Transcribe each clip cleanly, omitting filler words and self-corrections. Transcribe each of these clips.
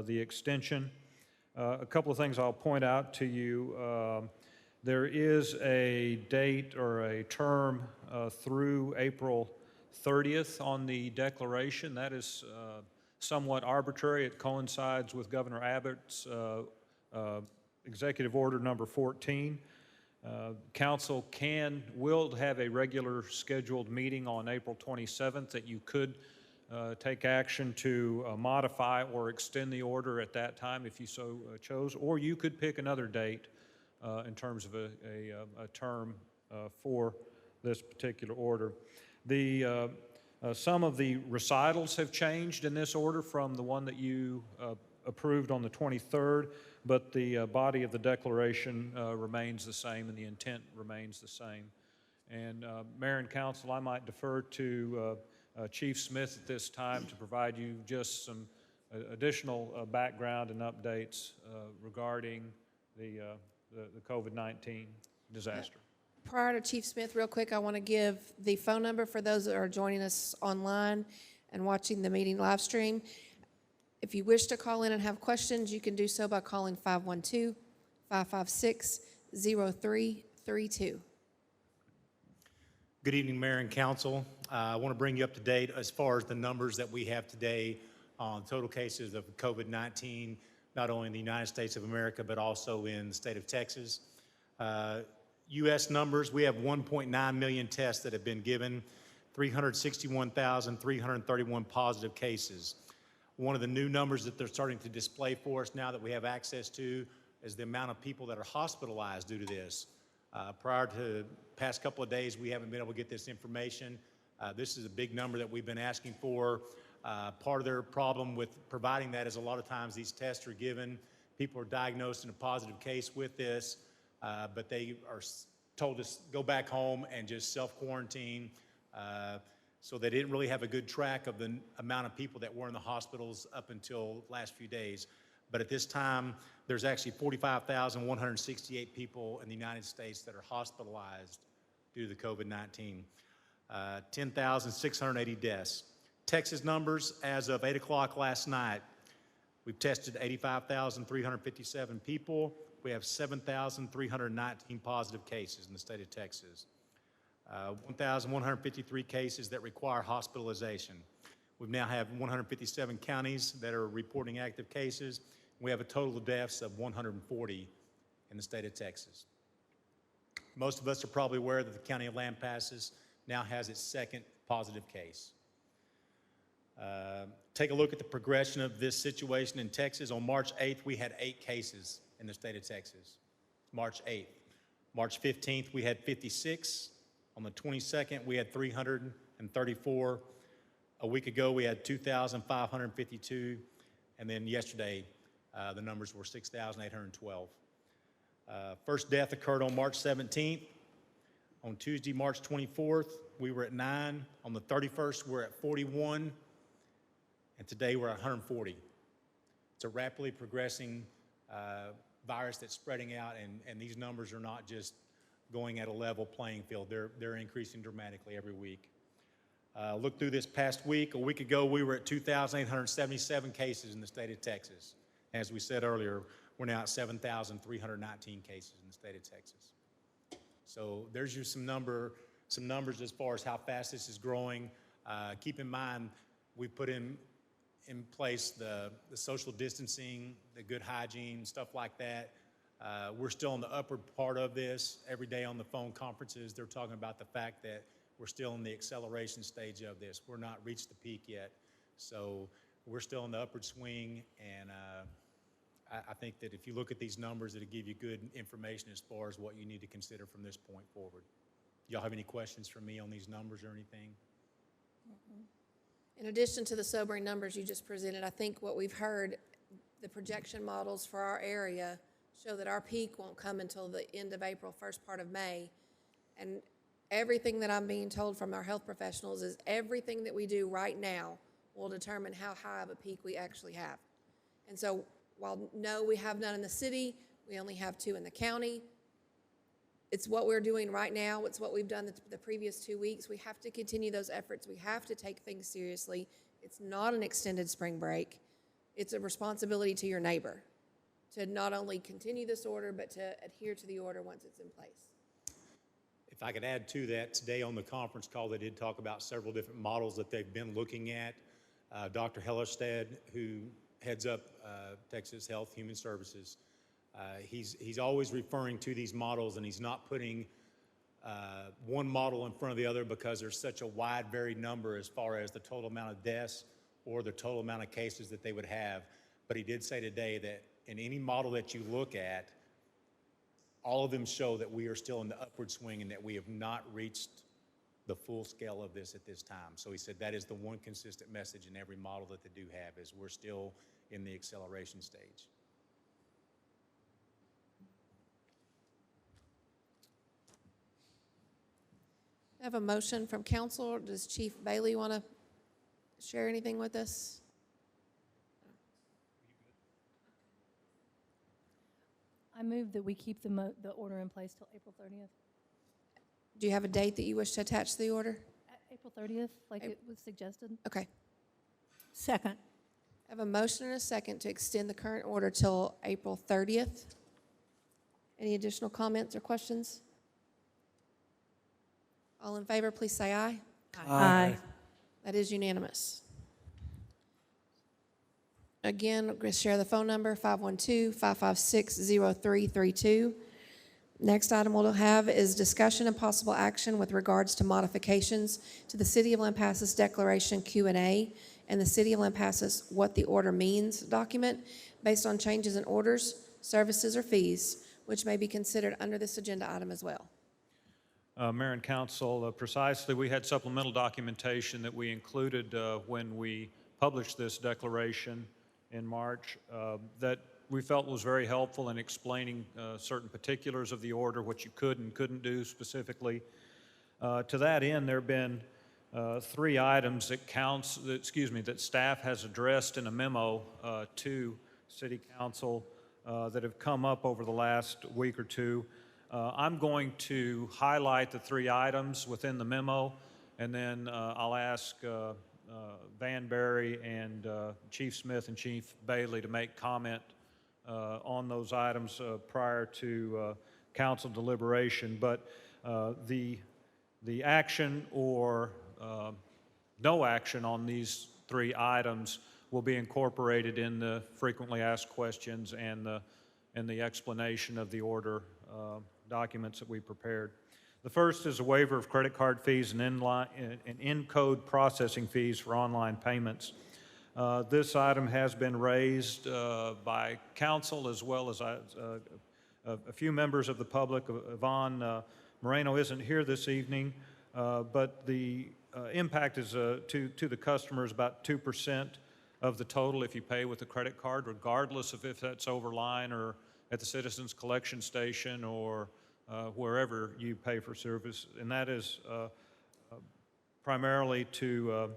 the extension. A couple of things I'll point out to you. There is a date or a term through April 30th on the declaration. That is somewhat arbitrary. It coincides with Governor Abbott's Executive Order number 14. Council will have a regular scheduled meeting on April 27th that you could take action to modify or extend the order at that time if you so chose, or you could pick another date in terms of a term for this particular order. Some of the recitals have changed in this order from the one that you approved on the 23rd, but the body of the declaration remains the same and the intent remains the same. And Mayor and Council, I might defer to Chief Smith at this time to provide you just some additional background and updates regarding the COVID-19 disaster. Prior to Chief Smith, real quick, I want to give the phone number for those that are joining us online and watching the meeting live stream. If you wish to call in and have questions, you can do so by calling 512-556-0332. Good evening, Mayor and Council. I want to bring you up to date as far as the numbers that we have today on total cases of COVID-19, not only in the United States of America, but also in the state of Texas. U.S. numbers, we have 1.9 million tests that have been given, 361,331 positive cases. One of the new numbers that they're starting to display for us now that we have access to is the amount of people that are hospitalized due to this. Prior to the past couple of days, we haven't been able to get this information. This is a big number that we've been asking for. Part of their problem with providing that is a lot of times these tests are given, people are diagnosed in a positive case with this, but they are told to go back home and just self-quarantine. So they didn't really have a good track of the amount of people that were in the hospitals up until the last few days. But at this time, there's actually 45,168 people in the United States that are hospitalized due to the COVID-19. 10,680 deaths. Texas numbers, as of 8 o'clock last night, we've tested 85,357 people. We have 7,319 positive cases in the state of Texas. 1,153 cases that require hospitalization. We now have 157 counties that are reporting active cases. We have a total of deaths of 140 in the state of Texas. Most of us are probably aware that the county of Lampasas now has its second positive case. Take a look at the progression of this situation in Texas. On March 8th, we had 8 cases in the state of Texas. March 8th. March 15th, we had 56. On the 22nd, we had 334. A week ago, we had 2,552. And then yesterday, the numbers were 6,812. First death occurred on March 17th. On Tuesday, March 24th, we were at 9. On the 31st, we're at 41. And today, we're at 140. It's a rapidly progressing virus that's spreading out, and these numbers are not just going at a level playing field. They're increasing dramatically every week. Look through this past week. A week ago, we were at 2,877 cases in the state of Texas. As we said earlier, we're now at 7,319 cases in the state of Texas. So there's just some numbers as far as how fast this is growing. Keep in mind, we put in place the social distancing, the good hygiene, stuff like that. We're still in the upward part of this. Every day on the phone conferences, they're talking about the fact that we're still in the acceleration stage of this. We're not reached the peak yet. So we're still in the upward swing, and I think that if you look at these numbers, it'll give you good information as far as what you need to consider from this point forward. Y'all have any questions for me on these numbers or anything? In addition to the sobering numbers you just presented, I think what we've heard, the projection models for our area show that our peak won't come until the end of April, first part of May. And everything that I'm being told from our health professionals is everything that we do right now will determine how high of a peak we actually have. And so while no, we have none in the city, we only have 2 in the county. It's what we're doing right now. It's what we've done the previous 2 weeks. We have to continue those efforts. We have to take things seriously. It's not an extended spring break. it's a responsibility to your neighbor to not only continue this order, but to adhere to the order once it's in place. If I could add to that, today on the conference call, they did talk about several different models that they've been looking at. Dr. Hellerstedt, who heads up Texas Health Human Services, he's always referring to these models, and he's not putting one model in front of the other because there's such a wide, varied number as far as the total amount of deaths or the total amount of cases that they would have. But he did say today that in any model that you look at, all of them show that we are still in the upward swing and that we have not reached the full scale of this at this time. So he said that is the one consistent message in every model that they do have, is we're still in the acceleration stage. I have a motion from council. Does Chief Bailey want to share anything with us? I move that we keep the order in place till April 30th. Do you have a date that you wish to attach to the order? April 30th, like it was suggested. Okay. Second. I have a motion and a second to extend the current order till April 30th. Any additional comments or questions? All in favor, please say aye. Aye. That is unanimous. Again, we're going to share the phone number, 512-556-0332. Next item we'll have is discussion and possible action with regards to modifications to the City of Lampasas Declaration Q&A and the City of Lampasas What the Order Means document based on changes in orders, services, or fees, which may be considered under this agenda item as well. Mayor and Council, precisely, we had supplemental documentation that we included when we published this declaration in March that we felt was very helpful in explaining certain particulars of the order, what you could and couldn't do specifically. To that end, there have been 3 items that staff has addressed in a memo to City Council that have come up over the last week or two. I'm going to highlight the 3 items within the memo, and then I'll ask Van Berry and Chief Smith and Chief Bailey to make comment on those items prior to council deliberation. But the action or no action on these 3 items will be incorporated in the frequently asked questions and the explanation of the order documents that we prepared. The first is a waiver of credit card fees and in-code processing fees for online payments. This item has been raised by council as well as a few members of the public. Yvonne Moreno isn't here this evening, but the impact is to the customers about 2% of the total if you pay with a credit card, regardless of if that's over line or at the Citizens Collection Station or wherever you pay for service. And that is primarily to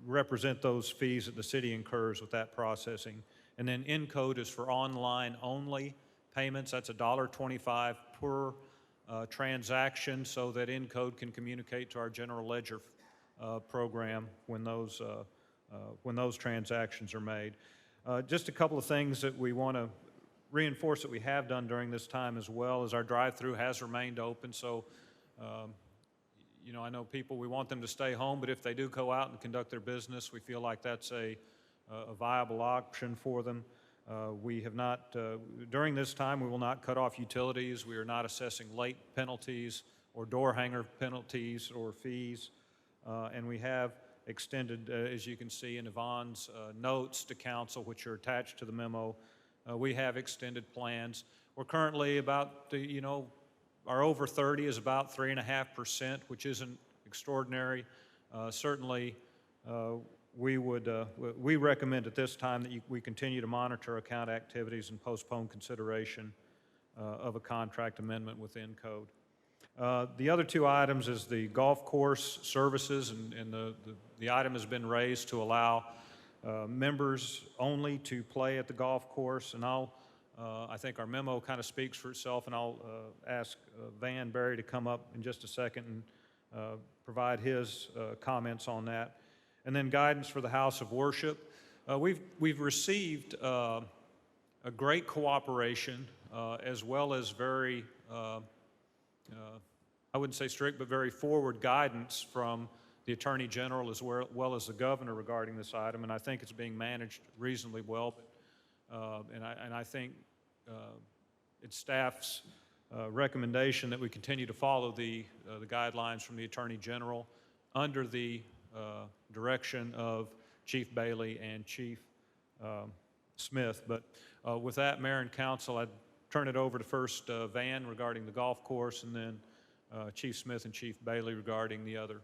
represent those fees that the city incurs with that processing. And then in-code is for online only payments. That's $1.25 per transaction, so that in-code can communicate to our general ledger program when those transactions are made. Just a couple of things that we want to reinforce that we have done during this time as well as our drive-through has remained open. So, you know, I know people, we want them to stay home, but if they do go out and conduct their business, we feel like that's a viable option for them. We have not, during this time, we will not cut off utilities. We are not assessing late penalties or door hanger penalties or fees. And we have extended, as you can see in Yvonne's notes to council, which are attached to the memo, we have extended plans. We're currently about, our over 30 is about 3.5%, which isn't extraordinary. Certainly, we recommend at this time that we continue to monitor account activities and postpone consideration of a contract amendment within code. The other 2 items is the golf course services, and the item has been raised to allow members only to play at the golf course. And I think our memo kind of speaks for itself, and I'll ask Van Berry to come up in just a second and provide his comments on that. And then guidance for the house of worship. We've received a great cooperation as well as very, I wouldn't say strict, but very forward guidance from the Attorney General as well as the Governor regarding this item, and I think it's being managed reasonably well. And I think it's staff's recommendation that we continue to follow the guidelines from the Attorney General under the direction of Chief Bailey and Chief Smith. But with that, Mayor and Council, I'd turn it over to first Van regarding the golf course, and then Chief Smith and Chief Bailey regarding the other.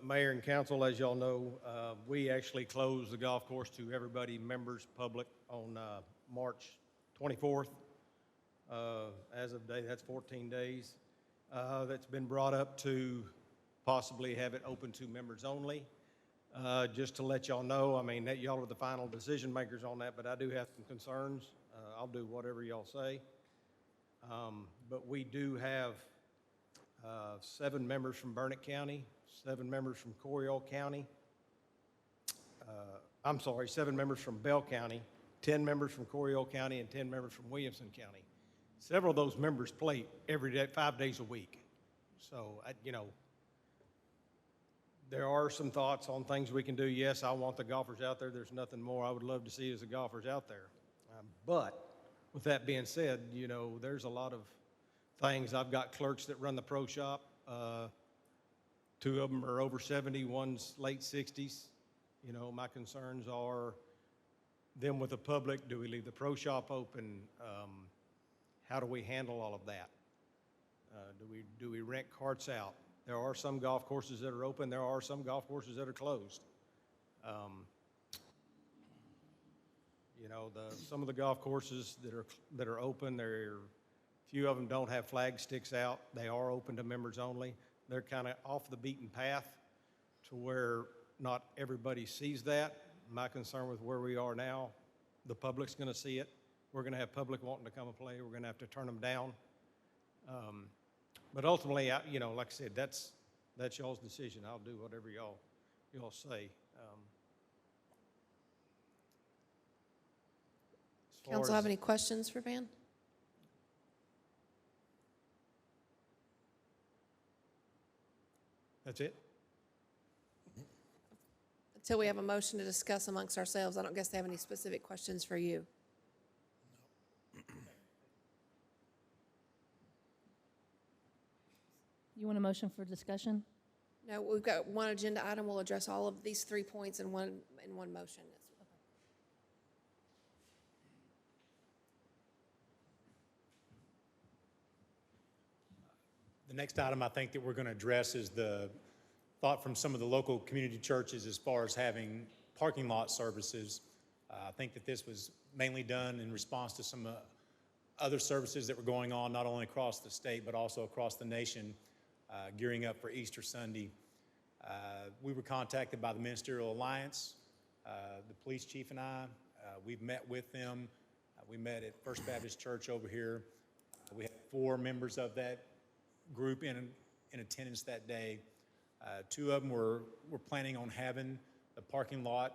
Mayor and council, as y'all know, we actually closed the golf course to everybody, members, public, on March 24th. As of today, that's 14 days. That's been brought up to possibly have it open to members only. Just to let y'all know, I mean, that y'all are the final decision makers on that, but I do have some concerns. I'll do whatever y'all say. But we do have 7 members from Burnett County, 7 members from Coryell County. I'm sorry, 7 members from Bell County, 10 members from Coryell County, and 10 members from Williamson County. Several of those members play every day, 5 days a week. So, you know, there are some thoughts on things we can do. Yes, I want the golfers out there. There's nothing more I would love to see is the golfers out there. But with that being said, you know, there's a lot of things. I've got clerks that run the pro shop. 2 of them are over 70, one's late 60s. You know, my concerns are them with the public. Do we leave the pro shop open? How do we handle all of that? Do we rent carts out? There are some golf courses that are open. There are some golf courses that are closed. You know, some of the golf courses that are open, few of them don't have flag sticks out. They are open to members only. They're kind of off the beaten path to where not everybody sees that. My concern with where we are now, the public's going to see it. We're going to have public wanting to come and play. We're going to have to turn them down. But ultimately, you know, like I said, that's y'all's decision. I'll do whatever y'all say. Council have any questions for Van? That's it? Until we have a motion to discuss amongst ourselves, I don't guess they have any specific questions for you. You want a motion for discussion? No, we've got one agenda item. We'll address all of these 3 points in one motion. The next item I think that we're going to address is the thought from some of the local community churches as far as having parking lot services. I think that this was mainly done in response to some other services that were going on, not only across the state, but also across the nation, gearing up for Easter Sunday. We were contacted by the Ministerial Alliance, the police chief and I. We've met with them. We met at First Baptist Church over here. We had 4 members of that group in attendance that day. 2 of them were planning on having the parking lot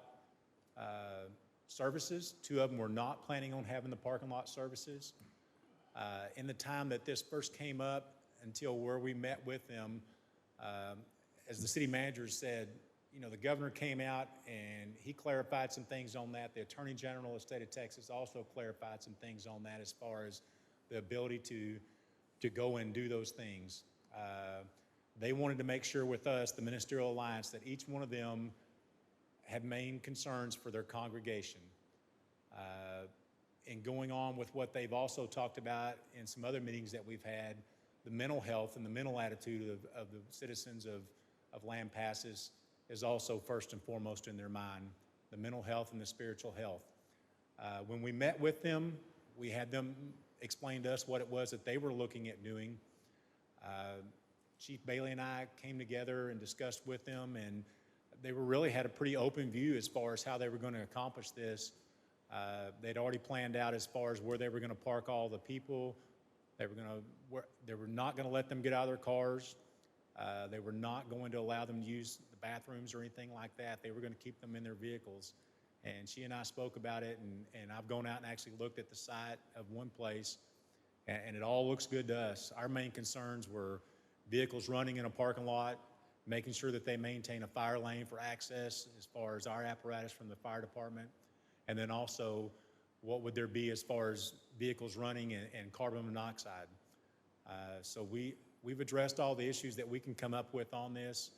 services. 2 of them were not planning on having the parking lot services. In the time that this first came up until where we met with them, as the city manager said, you know, the governor came out and he clarified some things on that. The Attorney General of the state of Texas also clarified some things on that as far as the ability to go and do those things. They wanted to make sure with us, the Ministerial Alliance, that each one of them had main concerns for their congregation. And going on with what they've also talked about in some other meetings that we've had, the mental health and the mental attitude of the citizens of Lampasas is also first and foremost in their mind, the mental health and the spiritual health. When we met with them, we had them explain to us what it was that they were looking at doing. Chief Bailey and I came together and discussed with them, and they really had a pretty open view as far as how they were going to accomplish this. They'd already planned out as far as where they were going to park all the people, They were not gonna let them get out of their cars. They were not going to allow them to use the bathrooms or anything like that. They were gonna keep them in their vehicles. And she and I spoke about it, and I've gone out and actually looked at the site of one place, and it all looks good to us. Our main concerns were vehicles running in a parking lot, making sure that they maintain a fire lane for access as far as our apparatus from the fire department, and then also what would there be as far as vehicles running and carbon monoxide. So we've addressed all the issues that we can come up with on this,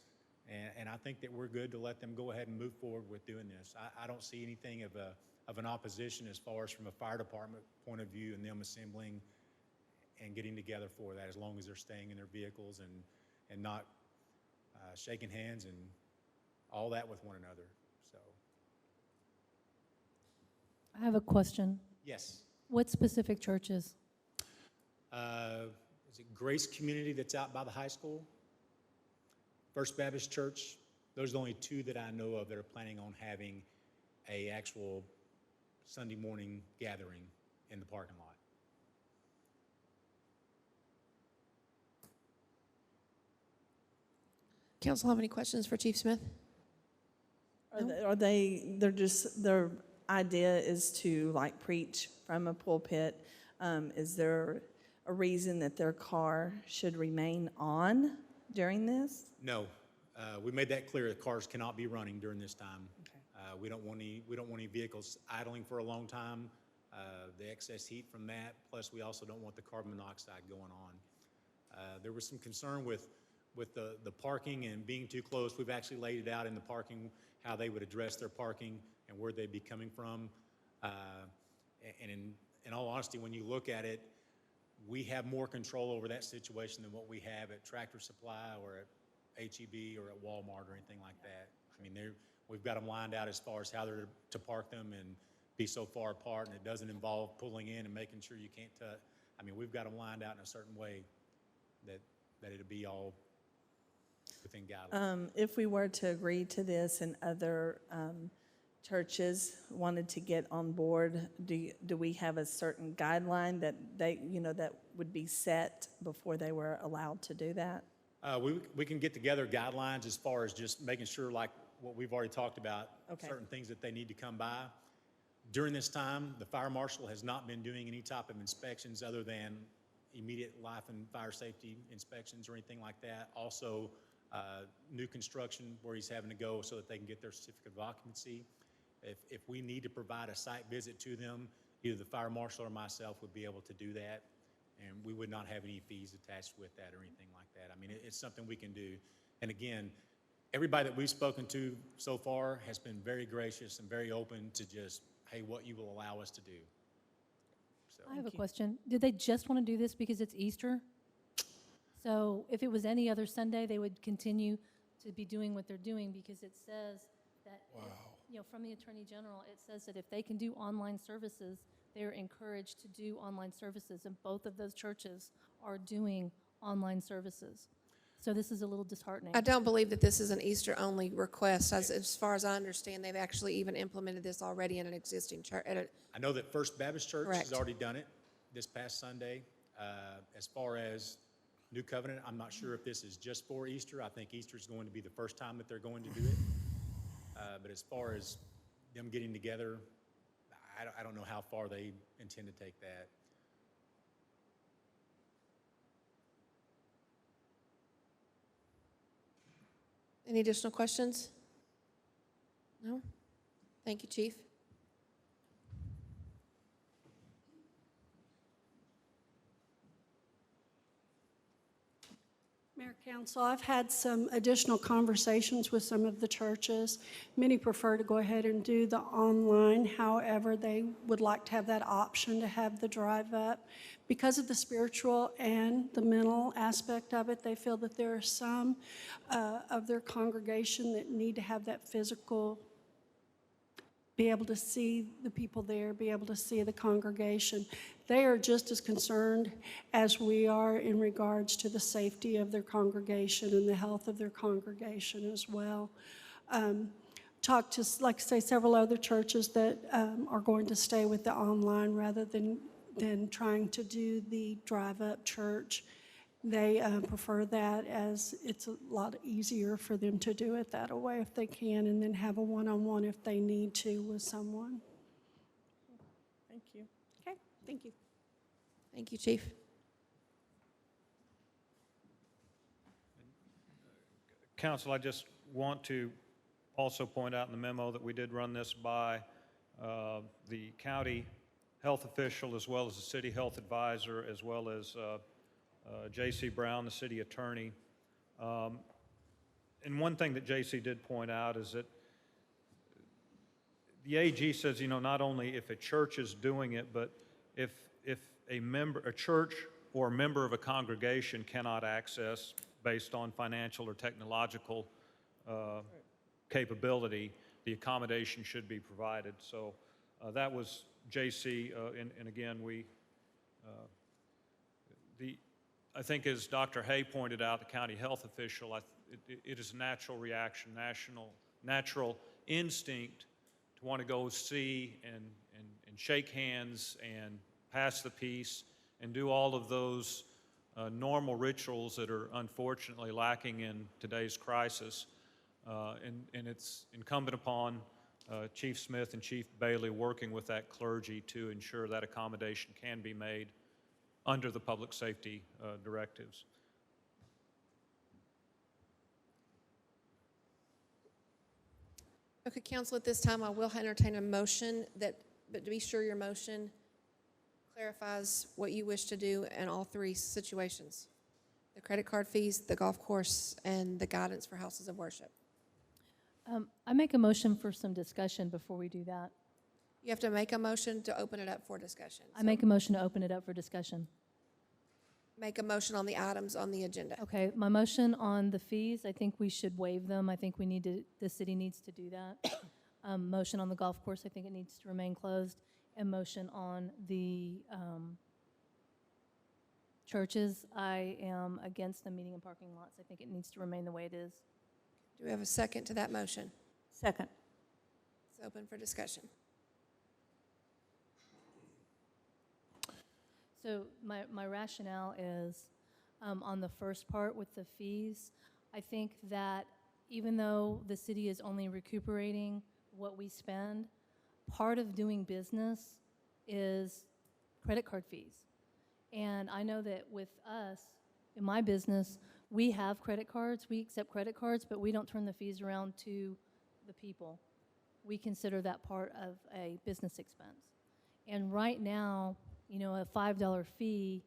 and I think that we're good to let them go ahead and move forward with doing this. I don't see anything of an opposition as far as from a fire department point of view and them assembling and getting together for that, as long as they're staying in their vehicles and not shaking hands and all that with one another. So, I have a question. yes. What specific churches? Is it Grace Community that's out by the high school? First Baptist Church? Those are the only two that I know of that are planning on having a actual Sunday morning gathering in the parking lot. Council have any questions for Chief Smith? They're just, their idea is to like preach from a pulpit. Is there a reason that their car should remain on during this? No, we made that clear. The cars cannot be running during this time. We don't want any vehicles idling for a long time. The excess heat from that, plus we also don't want the carbon monoxide going on. There was some concern with the parking and being too close. We've actually laid it out in the parking, how they would address their parking and where they'd be coming from. And in all honesty, when you look at it, we have more control over that situation than what we have at Tractor Supply or at H-E-B or at Walmart or anything like that. I mean, we've got them lined out as far as how they're to park them and be so far apart, and it doesn't involve pulling in and making sure you can't touch. I mean, we've got them lined out in a certain way that it'll be all within guidelines. If we were to agree to this and other churches wanted to get on board, do we have a certain guideline that that would be set before they were allowed to do that? We can get together guidelines as far as just making sure, like what we've already talked about, Okay. certain things that they need to come by. During this time, the fire marshal has not been doing any type of inspections other than immediate life and fire safety inspections or anything like that. Also, new construction where he's having to go so that they can get their certificate of occupancy. If we need to provide a site visit to them, either the fire marshal or myself would be able to do that, and we would not have any fees attached with that or anything like that. I mean, it's something we can do. And again, everybody that we've spoken to so far has been very gracious and very open to just, hey, what you will allow us to do. So, I have a question. Did they just want to do this because it's Easter? So if it was any other Sunday, they would continue to be doing what they're doing, because it says that, from the Attorney General, it says that if they can do online services, they're encouraged to do online services, and both of those churches are doing online services. So this is a little disheartening. I don't believe that this is an Easter-only request. As far as I understand, they've actually even implemented this already in an existing church. I know that First Baptist Church Correct. has already done it this past Sunday. As far as New Covenant, I'm not sure if this is just for Easter. I think Easter is going to be the first time that they're going to do it. But as far as them getting together, I don't know how far they intend to take that. Any additional questions? No? Thank you, Chief. Mayor, Council, I've had some additional conversations with some of the churches. Many prefer to go ahead and do the online. However, they would like to have that option to have the drive up. Because of the spiritual and the mental aspect of it, they feel that there are some of their congregation that need to have that physical, be able to see the people there, be able to see the congregation. They are just as concerned as we are in regards to the safety of their congregation and the health of their congregation as well. Talked to, like I say, several other churches that are going to stay with the online rather than than trying to do the drive-up church. They prefer that, as it's a lot easier for them to do it that way if they can, and then have a one-on-one if they need to with someone. Thank you. Okay, thank you. Thank you, Chief. Council, I just want to also point out in the memo that we did run this by the county health official, as well as the city health advisor, as well as J.C. Brown, the city attorney. And one thing that J.C. did point out is that the AG says, not only if a church is doing it, but if a church or a member of a congregation cannot access based on financial or technological capability, the accommodation should be provided. So that was J.C. And again, I think as Dr. Hay pointed out, the county health official, it is a natural reaction, natural instinct to want to go see and shake hands and pass the peace and do all of those normal rituals that are unfortunately lacking in today's crisis. And it's incumbent upon Chief Smith and Chief Bailey working with that clergy to ensure that accommodation can be made under the public safety directives. Okay, council, at this time, I will entertain a motion but to be sure your motion clarifies what you wish to do in all three situations: the credit card fees, the golf course, and the guidance for houses of worship. I make a motion for some discussion before we do that. You have to make a motion to open it up for discussion. I make a motion to open it up for discussion. Make a motion on the items on the agenda. Okay, my motion on the fees, I think we should waive them. I think the city needs to do that. Motion on the golf course, I think it needs to remain closed. And motion on the churches, I am against the meeting and parking lots. I think it needs to remain the way it is. Do we have a second to that motion? Second. It's open for discussion. So my rationale is, on the first part with the fees, I think that even though the city is only recuperating what we spend, part of doing business is credit card fees. And I know that with us, in my business, we have credit cards, we accept credit cards, but we don't turn the fees around to the people. We consider that part of a business expense. And right now, a $5 fee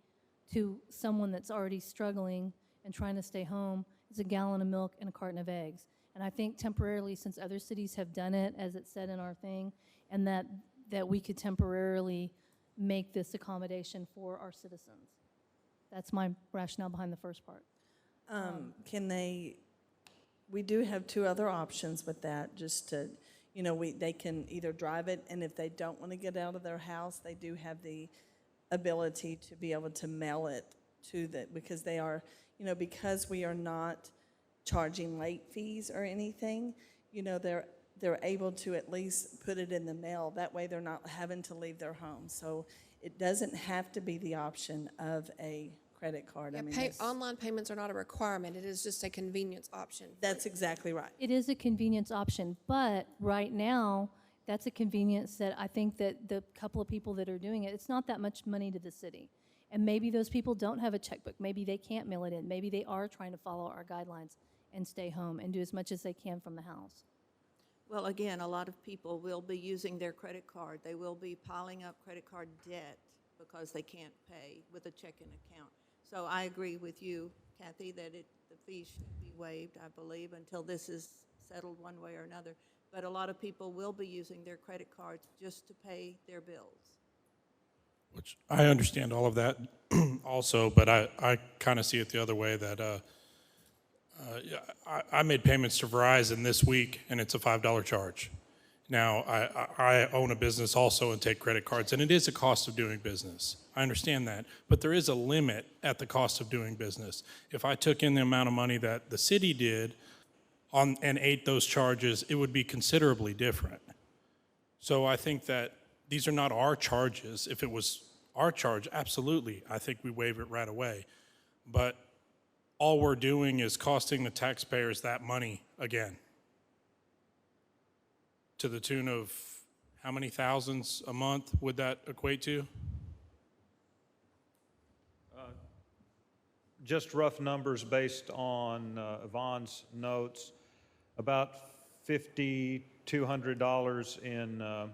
to someone that's already struggling and trying to stay home is a gallon of milk and a carton of eggs. And I think temporarily, since other cities have done it, as it said in our thing, and that we could temporarily make this accommodation for our citizens. That's my rationale behind the first part. We do have two other options with that, just to, they can either drive it, and if they don't want to get out of their house, they do have the ability to be able to mail it to because they are, because we are not charging late fees or anything, they're able to at least put it in the mail. That way they're not having to leave their home. So it doesn't have to be the option of a credit card. Yeah, online payments are not a requirement. It is just a convenience option. That's exactly right. It is a convenience option, but right now, that's a convenience that I think that the couple of people that are doing it, it's not that much money to the city. And maybe those people don't have a checkbook. Maybe they can't mail it in. Maybe they are trying to follow our guidelines and stay home and do as much as they can from the house. Well, again, a lot of people will be using their credit card. They will be piling up credit card debt because they can't pay with a checking account. So I agree with you, Kathy, that the fee should be waived, I believe, until this is settled one way or another. But a lot of people will be using their credit cards just to pay their bills. Which I understand all of that also, but I kind of see it the other way, that I made payments to Verizon this week, and it's a $5 charge. Now, I own a business also and take credit cards, and it is a cost of doing business. I understand that, but there is a limit at the cost of doing business. If I took in the amount of money that the city did and ate those charges, it would be considerably different. So I think that these are not our charges. If it was our charge, absolutely, I think we waive it right away. But all we're doing is costing the taxpayers that money again, to the tune of how many thousands a month would that equate to? Just rough numbers based on Yvonne's notes, about $5,200 in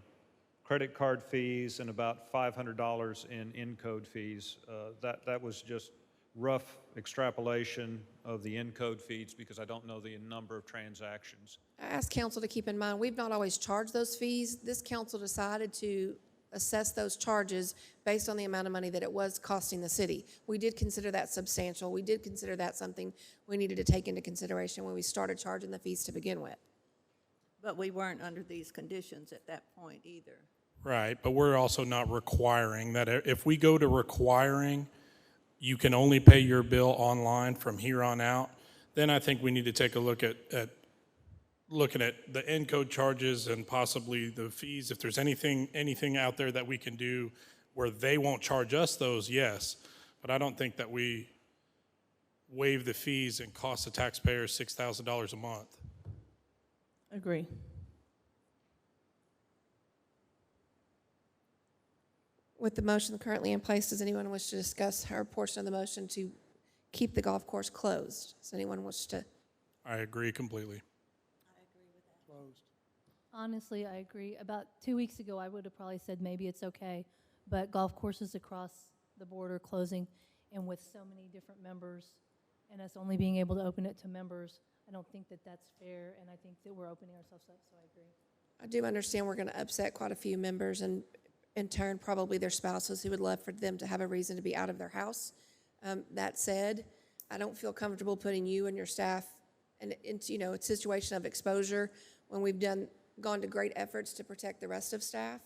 credit card fees and about $500 in in-code fees. That was just rough extrapolation of the in-code fees because I don't know the number of transactions. I ask council to keep in mind, we've not always charged those fees. This council decided to assess those charges based on the amount of money that it was costing the city. We did consider that substantial. We did consider that something we needed to take into consideration when we started charging the fees to begin with. But we weren't under these conditions at that point either. Right, but we're also not requiring that. If we go to requiring, you can only pay your bill online from here on out, then I think we need to take a look at looking at the Encode charges and possibly the fees. If there's anything out there that we can do where they won't charge us those, yes. But I don't think that we waive the fees and cost the taxpayers $6,000 a month. Agree. With the motion currently in place, does anyone wish to discuss her portion of the motion to keep the golf course closed? Does anyone wish to? I agree completely. Honestly, I agree. About 2 weeks ago, I would have probably said maybe it's okay, but golf courses across the board are closing, and with so many different members, and us only being able to open it to members, I don't think that that's fair, and I think that we're opening ourselves up, so I agree. I do understand we're going to upset quite a few members, and in turn, probably their spouses who would love for them to have a reason to be out of their house. That said, I don't feel comfortable putting you and your staff into, a situation of exposure when we've gone to great efforts to protect the rest of staff.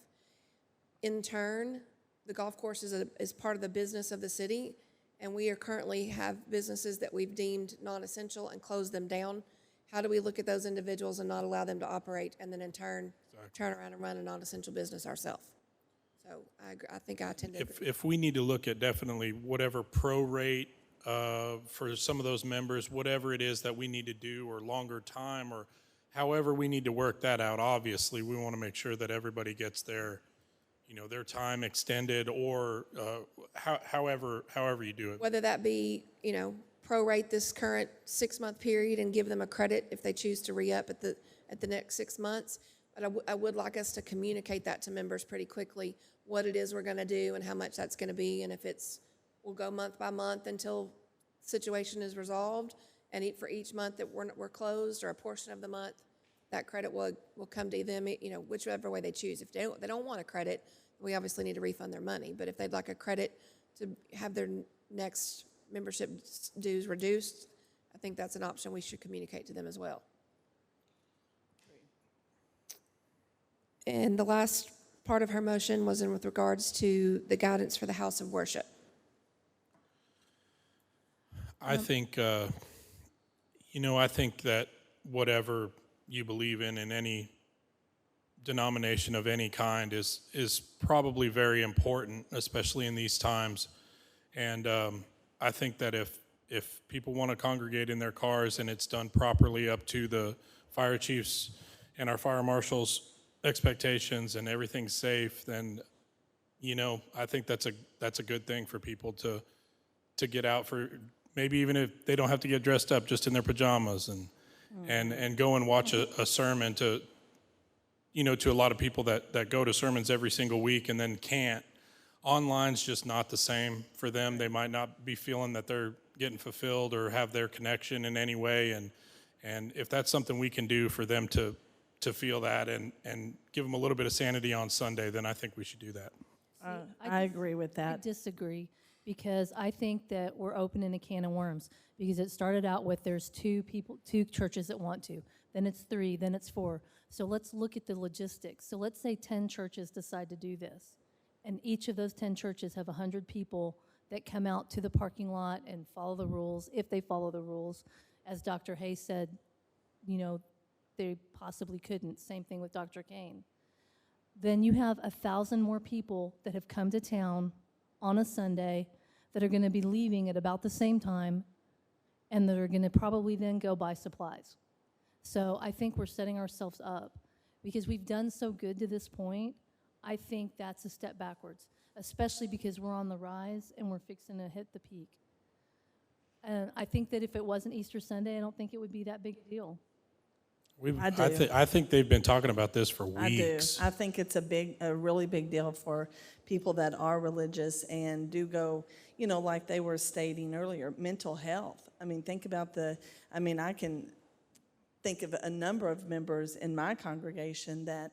In turn, the golf course is part of the business of the city, and we currently have businesses that we've deemed non-essential and closed them down. How do we look at those individuals and not allow them to operate and then in turn turn around and run a non-essential business ourselves? So I agree. I think I tend to agree. If we need to look at definitely whatever prorate for some of those members, whatever it is that we need to do, or longer time, or however we need to work that out, obviously, we want to make sure that everybody gets their time extended, or however you do it. Whether that be, prorate this current 6-month period and give them a credit if they choose to re-up at the next 6 months. But I would like us to communicate that to members pretty quickly, what it is we're going to do and how much that's going to be. And if we'll go month by month until the situation is resolved, and for each month that we're closed or a portion of the month, that credit will come to them, whichever way they choose. If they don't want a credit, we obviously need to refund their money. But if they'd like a credit to have their next membership dues reduced, I think that's an option we should communicate to them as well. And the last part of her motion was with regards to the guidance for the house of worship. I think, I think that whatever you believe in any denomination of any kind is probably very important, especially in these times. And I think that if people want to congregate in their cars and it's done properly up to the fire chiefs and our fire marshals' expectations and everything's safe, then, I think that's a good thing for people to get out for, maybe even if they don't have to get dressed up, just in their pajamas and go and watch a sermon to a lot of people that go to sermons every single week and then can't. Online's just not the same for them. They might not be feeling that they're getting fulfilled or have their connection in any way. And if that's something we can do for them to feel that and give them a little bit of sanity on Sunday, then I think we should do that. I agree with I that. disagree, because I think that we're opening a can of worms, because it started out with there's two churches that want to, then it's 3, then it's 4. So let's look at the logistics. So let's say 10 churches decide to do this, and each of those 10 churches have 100 people that come out to the parking lot and follow the rules, if they follow the rules. As Dr. Hayes said, they possibly couldn't. Same thing with Dr. Kane. Then you have 1,000 more people that have come to town on a Sunday that are going to be leaving at about the same time and that are going to probably then go buy supplies. So I think we're setting ourselves up because we've done so good to this point. I think that's a step backwards, especially because we're on the rise and we're fixing to hit the peak. And I think that if it wasn't Easter Sunday, I don't think it would be that big a deal. I do. I think they've been talking about this for I do. weeks. I think it's a really big deal for people that are religious and do go, like they were stating earlier, mental health. I mean, think about I can think of a number of members in my congregation that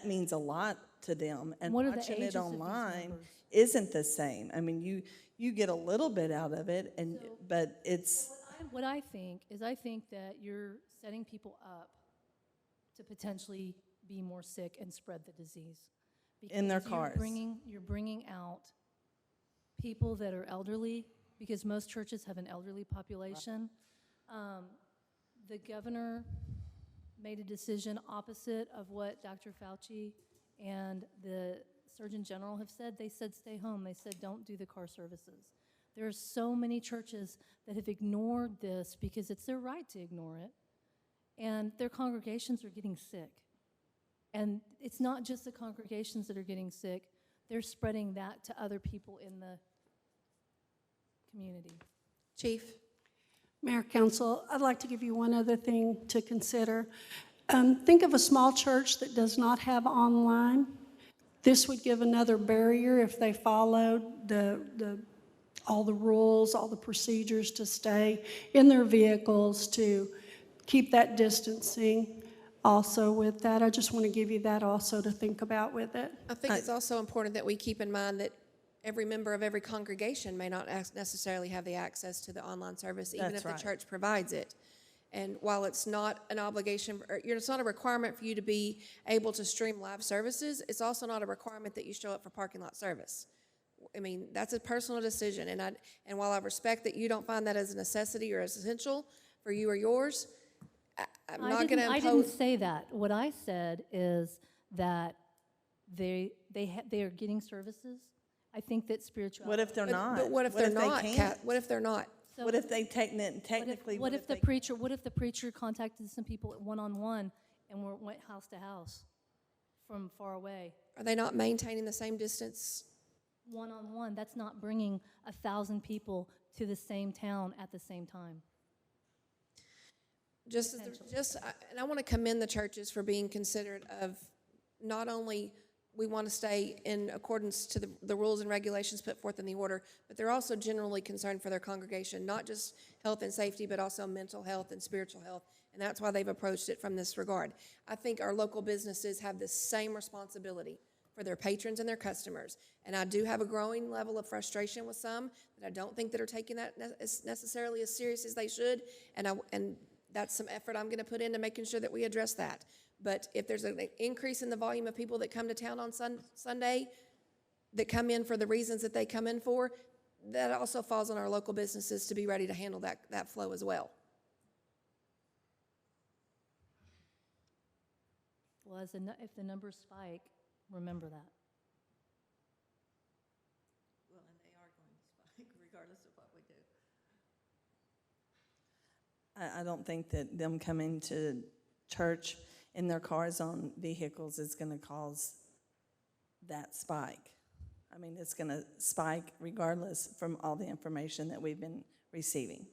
means a lot to them. And What are the watching ages it of these online members? isn't the same. I mean, you get a little bit out of it, but it's, What I think is I think that you're setting people up to potentially be more sick and spread the disease. In their Because cars. You're bringing out people that are elderly, because most churches have an elderly population. The governor made a decision opposite of what Dr. Fauci and the Surgeon General have said. They said stay home. They said don't do the car services. There are so many churches that have ignored this because it's their right to ignore it, and their congregations are getting sick. And it's not just the congregations that are getting sick, they're spreading that to other people in the community. Chief? Mayor, Council, I'd like to give you one other thing to consider. Think of a small church that does not have online. This would give another barrier if they followed all the rules, all the procedures to stay in their vehicles, to keep that distancing. Also with that, I just want to give you that also to think about with it. I think it's also important that we keep in mind that every member of every congregation may not necessarily have the access to the online service, even That's if the right. church provides it. And while it's not an obligation, or it's not a requirement for you to be able to stream live services, it's also not a requirement that you show up for parking lot service. I mean, that's a personal decision, and while I respect that you don't find that as a necessity or as essential for you or yours, I'm not going to impose. I didn't say that. What I said is that they are getting services. I think that spirituality. what if they're not? But what if they're they not? can't? What if they're not? So What if they technically? What if the preacher contacted some people one-on-one and went house to house from far away? Are they not maintaining the same distance? One-on-one, that's not bringing 1,000 people to the same town at the same time. And I want to commend the churches for being considerate of not only we want to stay in accordance to the rules and regulations put forth in the order, but they're also generally concerned for their congregation, not just health and safety, but also mental health and spiritual health. And that's why they've approached it from this regard. I think our local businesses have the same responsibility for their patrons and their customers. And I do have a growing level of frustration with some that I don't think that are taking that necessarily as serious as they should. And that's some effort I'm going to put into making sure that we address that. But if there's an increase in the volume of people that come to town on Sunday, that come in for the reasons that they come in for, that also falls on our local businesses to be ready to handle that flow as well. Well, if the numbers spike, remember that. Well, and they are going to spike regardless of what we do. I don't think that them coming to church in their cars on vehicles is going to cause that spike. I mean, it's going to spike regardless from all the information that we've been receiving.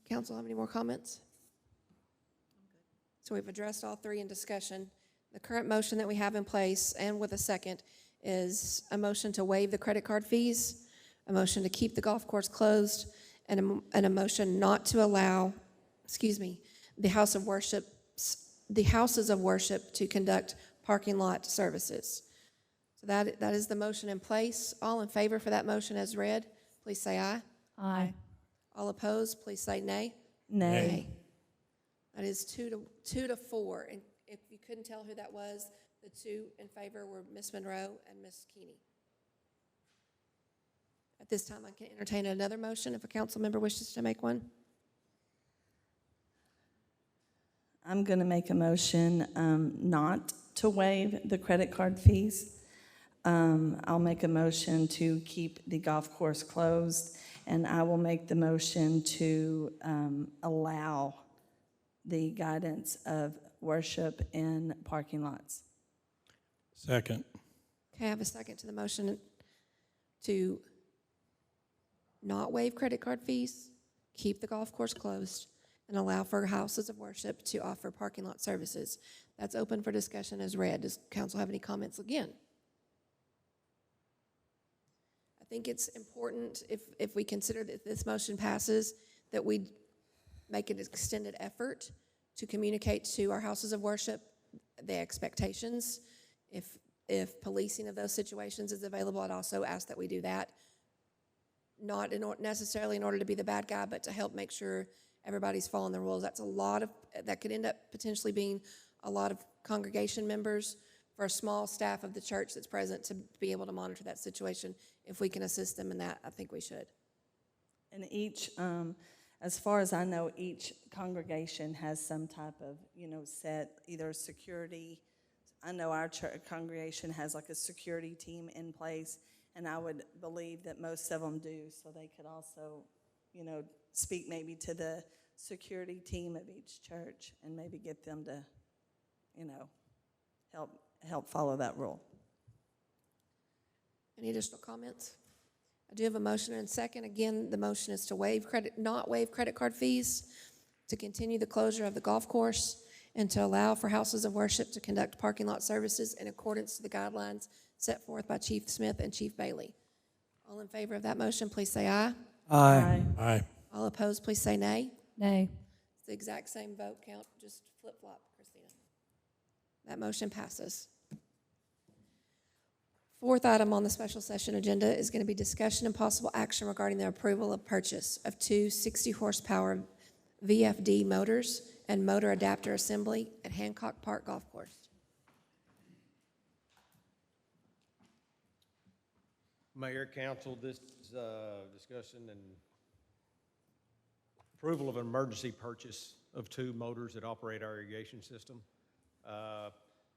Council, have any more comments? So we've addressed all three in discussion. The current motion that we have in place, and with a second, is a motion to waive the credit card fees, a motion to keep the golf course closed, and a motion not to allow, the houses of worship to conduct parking lot services. So that is the motion in place. All in favor for that motion as read, please say aye. Aye. All opposed, please say nay. Nay. That is 2 to 4. And if you couldn't tell who that was, the two in favor were Ms. Monroe and Ms. Keeney. At this time, I can entertain another motion if a council member wishes to make one. I'm going to make a motion not to waive the credit card fees. I'll make a motion to keep the golf course closed, and I will make the motion to allow the guidance of worship in parking lots. Second. Okay, I have a second to the motion to not waive credit card fees, keep the golf course closed, and allow for houses of worship to offer parking lot services. That's open for discussion as read. Does council have any comments again? I think it's important, if we consider that this motion passes, that we make an extended effort to communicate to our houses of worship the expectations. If policing of those situations is available, I'd also ask that we do that. Not necessarily in order to be the bad guy, but to help make sure everybody's following the rules. That's a lot of, that could end up potentially being a lot of congregation members for a small staff of the church that's present to be able to monitor that situation. If we can assist them in that, I think we should. And each, as far as I know, each congregation has some type of, set, either security. I know our church congregation has like a security team in place, and I would believe that most of them do, so they could also, speak maybe to the security team of each church and maybe get them to, help follow that rule. Any additional comments? I do have a motion and a second. Again, the motion is to not waive credit card fees, to continue the closure of the golf course, and to allow for houses of worship to conduct parking lot services in accordance to the guidelines set forth by Chief Smith and Chief Bailey. All in favor of that motion, please say aye. Aye. Aye. All opposed, please say nay. Nay. It's the exact same vote count, just flip-flop, Christina. That motion passes. Fourth item on the special session agenda is going to be discussion and possible action regarding the approval of purchase of two 60-horsepower VFD motors and motor adapter assembly at Hancock Park Golf Course. Mayor, council, this is discussion and approval of an emergency purchase of two motors that operate our irrigation system. I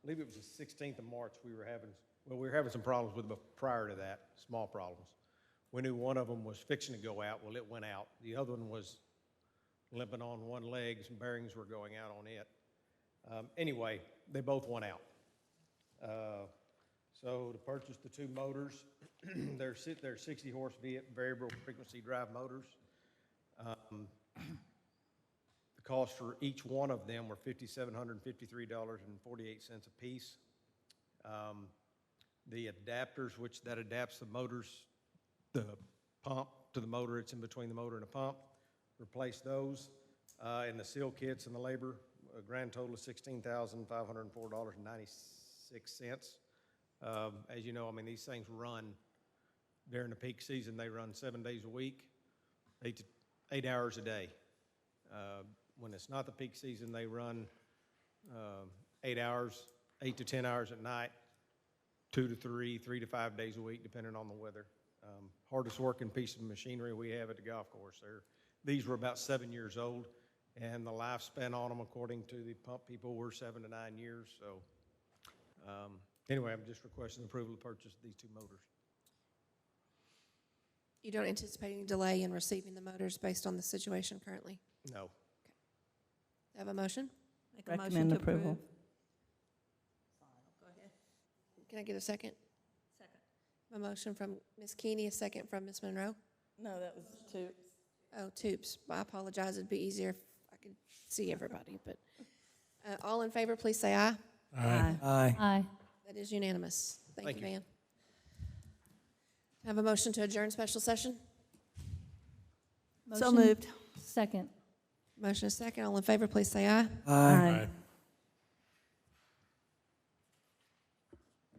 believe it was the 16th of March we were having some problems with them prior to that, small problems. We knew one of them was fixing to go out. Well, it went out. The other one was limping on one leg. Some bearings were going out on it. Anyway, they both went out. So to purchase the two motors, they're 60-horse variable frequency drive motors. The cost for each one of them were $5,753.48 a piece. The adapters, which that adapts the motors, the pump to the motor, it's in between the motor and the pump, replace those. And the seal kits and the labor, a grand total of $16,504.96. As you know, these things run during the peak season. They run 7 days a week, 8 hours a day. When it's not the peak season, they run 8 to 10 hours at night, 2 to 3, 3 to 5 days a week, depending on the weather. Hardest working piece of machinery we have at the golf course. These were about 7 years old, and the lifespan on them, according to the pump people, were 7 to 9 years. So anyway, I'm just requesting approval to purchase these two motors. You don't anticipate any delay in receiving the motors based on the situation currently? No. Okay. Do I have a motion? Make a motion Recommend to approval. approve. Go ahead. Can I get a second? Second. A motion from Ms. Keeney, a second from Ms. Monroe. No, that was two. Oh, Toops. I apologize. It'd be easier if I could see everybody. But all in favor, please say aye. Aye. Aye. That is unanimous. Thank Thank you, you. Van. Have a motion to adjourn special session? So Motion. moved. Second. Motion is second. All in favor, please say aye. Aye. Aye.